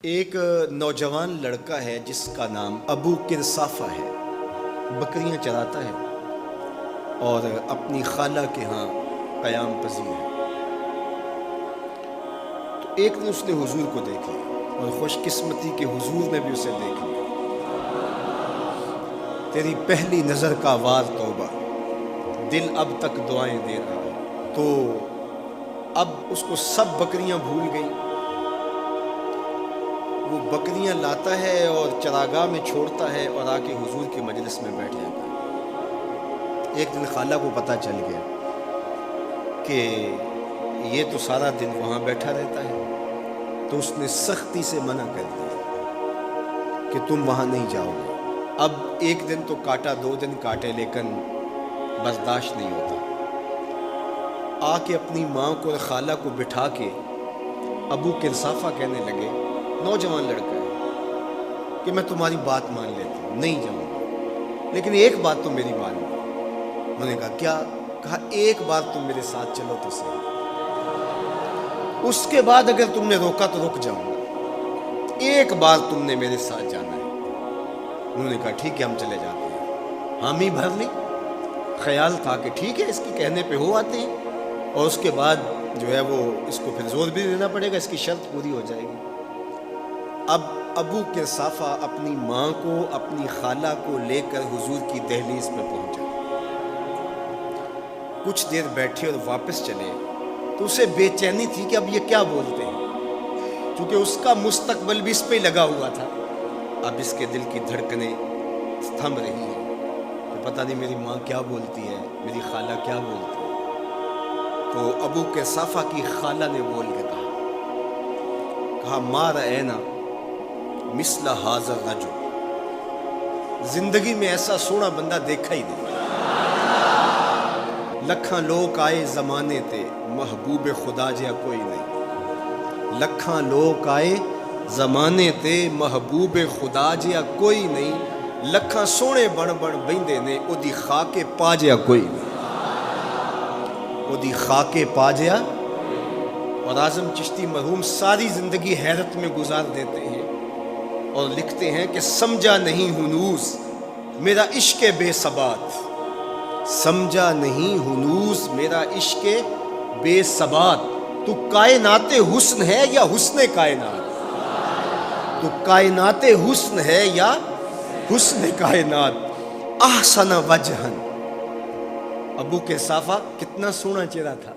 ایک نوجوان لڑکا ہے جس کا نام ابو کرصافہ ہے، بکریاں چراتا ہے اور اپنی خالہ کے ہاں قیام پذیر ہے۔ تو ایک دن اس نے حضور کو دیکھ لیا اور خوش قسمتی کے حضور نے بھی اسے دیکھ لیا۔ تیری پہلی نظر کا وار توبہ، دل اب تک دعائیں دے رہا ہے۔ تو اب اس کو سب بکریاں بھول گئیں، وہ بکریاں لاتا ہے اور چراگاہ میں چھوڑتا ہے اور آ کے حضور کی مجلس میں بیٹھ جاتا ہے۔ ایک دن خالہ کو پتہ چل گیا کہ یہ تو سارا دن وہاں بیٹھا رہتا ہے، تو اس نے سختی سے منع کر دیا کہ تم وہاں نہیں جاؤ گے۔ اب ایک دن تو کاٹا، 2 دن کاٹے، لیکن برداشت نہیں ہوتا۔ آ کے اپنی ماں کو اور خالہ کو بٹھا کے ابو کرصافہ کہنے لگے، نوجوان لڑکا ہے، کہ میں تمہاری بات مان لیتا ہوں، نہیں جاؤں گا، لیکن ایک بات تو میری مانو۔ میں نے کہا کیا؟ کہا ایک بار تم میرے ساتھ چلو تو صحیح، اس کے بعد اگر تم نے روکا تو رک جاؤں گا، ایک بار تم نے میرے ساتھ جانا ہے۔ انہوں نے کہا ٹھیک ہے، ہم چلے جاتے ہیں۔ حامی بھر لی، خیال تھا کہ ٹھیک ہے اس کے کہنے پہ ہو آتے ہیں، اور اس کے بعد جو ہے وہ اس کو پھر زور بھی دینا پڑے گا، اس کی شرط پوری ہو جائے گی۔ اب ابو کرصافہ اپنی ماں کو، اپنی خالہ کو لے کر حضور کی دہلیز پہ پہنچا۔ کچھ دیر بیٹھے اور واپس چلے تو اسے بے چینی تھی کہ اب یہ کیا بولتے ہیں، کیونکہ اس کا مستقبل بھی اس پہ لگا ہوا تھا۔ اب اس کے دل کی دھڑکنیں تھم رہی ہیں کہ پتہ نہیں میری ماں کیا بولتی ہے، میری خالہ کیا بولتی ہے۔ تو ابو کرصافہ کی خالہ نے بول کے کہا ما رأینا مثل ھذا الرجل، زندگی میں ایسا سونا بندہ دیکھا ہی نہیں۔ لکھاں لوگ آئے زمانے تے، محبوب خدا جہا کوئی نہیں۔ لکھاں لوگ آئے زمانے تے، محبوب خدا جہا کوئی نہیں۔ لکھاں سونے بن بن بہندے نے، او دی خاک پا جہا کوئی نہیں، او دی خاک پا جہا۔ اور اعظم چشتی مرحوم ساری زندگی حیرت میں گزار دیتے ہیں اور لکھتے ہیں کہ سمجھا نہیں ہنوز میرا عشق بے ثبات، سمجھا نہیں ہنوز میرا عشق بے ثبات۔ تو کائنات حسن ہے یا حسن کائنات؟ تو کائنات حسن ہے یا حسن کائنات؟ احسن وجہن، ابو کرصافہ کتنا سونا چہرہ تھا،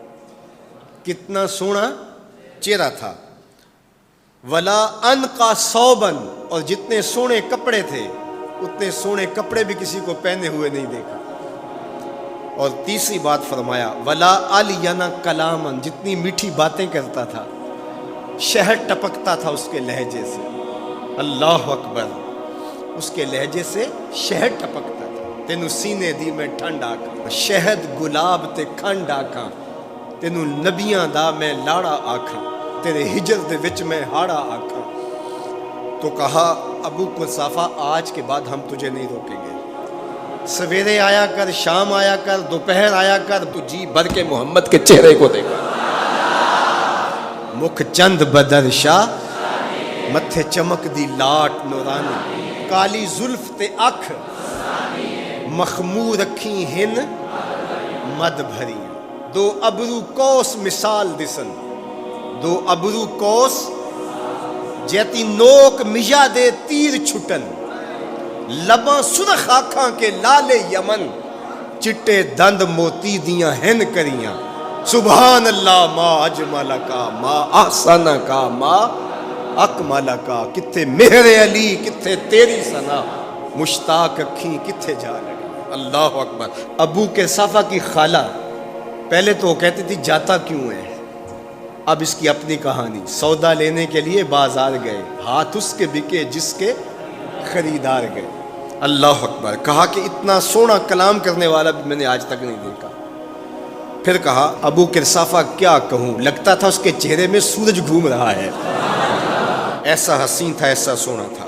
کتنا سونا چہرہ تھا۔ ولا انقا ثوبا، اور جتنے سونے کپڑے تھے اتنے سونے کپڑے بھی کسی کو پہنے ہوئے نہیں دیکھا۔ اور تیسری بات فرمایا ولا الین کلاما، جتنی میٹھی باتیں کرتا تھا، شہد ٹپکتا تھا اس کے لہجے سے۔ اللہ اکبر، اس کے لہجے سے شہد ٹپکتا تھا۔ تینوں سینے دی میں ٹھنڈ آکھاں، شہد گلاب تے کھنڈ آکھاں، تینوں نبیاں دا میں لاڑا آکھاں، تیرے ہجر دے وچ میں ہاڑا آکھاں۔ تو کہا ابو کرصافہ آج کے بعد ہم تجھے نہیں روکیں گے، سویرے آیا کر، شام آیا کر، دوپہر آیا کر، تو جی بھر کے محمد کے چہرے کو دیکھا۔ مکھ چند بدر شاہ، متھے چمک دی لاٹ نورانی، کالی زلف تے اکھ، مخمور رکھی ہن مد بھری۔ دو ابرو کوس مثال دسن، دو ابرو کوس جیتی نوک مجا دے تیر چھٹن، لباں سرخ آنکھاں کے لال یمن، چٹے دند موتی دیاں ہن کریاں۔ سبحان اللہ ما اجمل کا، ما احسن کا، ما اکمل کا۔ کتھے مہر علی، کتھے تیری ثنا، مشتاق اکھیں کتھے جا لگی۔ اللہ اکبر۔ ابو کرصافہ کی خالہ پہلے تو وہ کہتی تھی جاتا کیوں ہے، اب اس کی اپنی کہانی۔ سودا لینے کے لیے بازار گئے، ہاتھ اس کے بکے جس کے خریدار گئے۔ اللہ اکبر۔ کہا کہ اتنا سونا کلام کرنے والا بھی میں نے آج تک نہیں دیکھا۔ پھر کہا ابو کرصافہ کیا کہوں، لگتا تھا اس کے چہرے میں سورج گھوم رہا ہے، ایسا حسین تھا، ایسا سونا تھا۔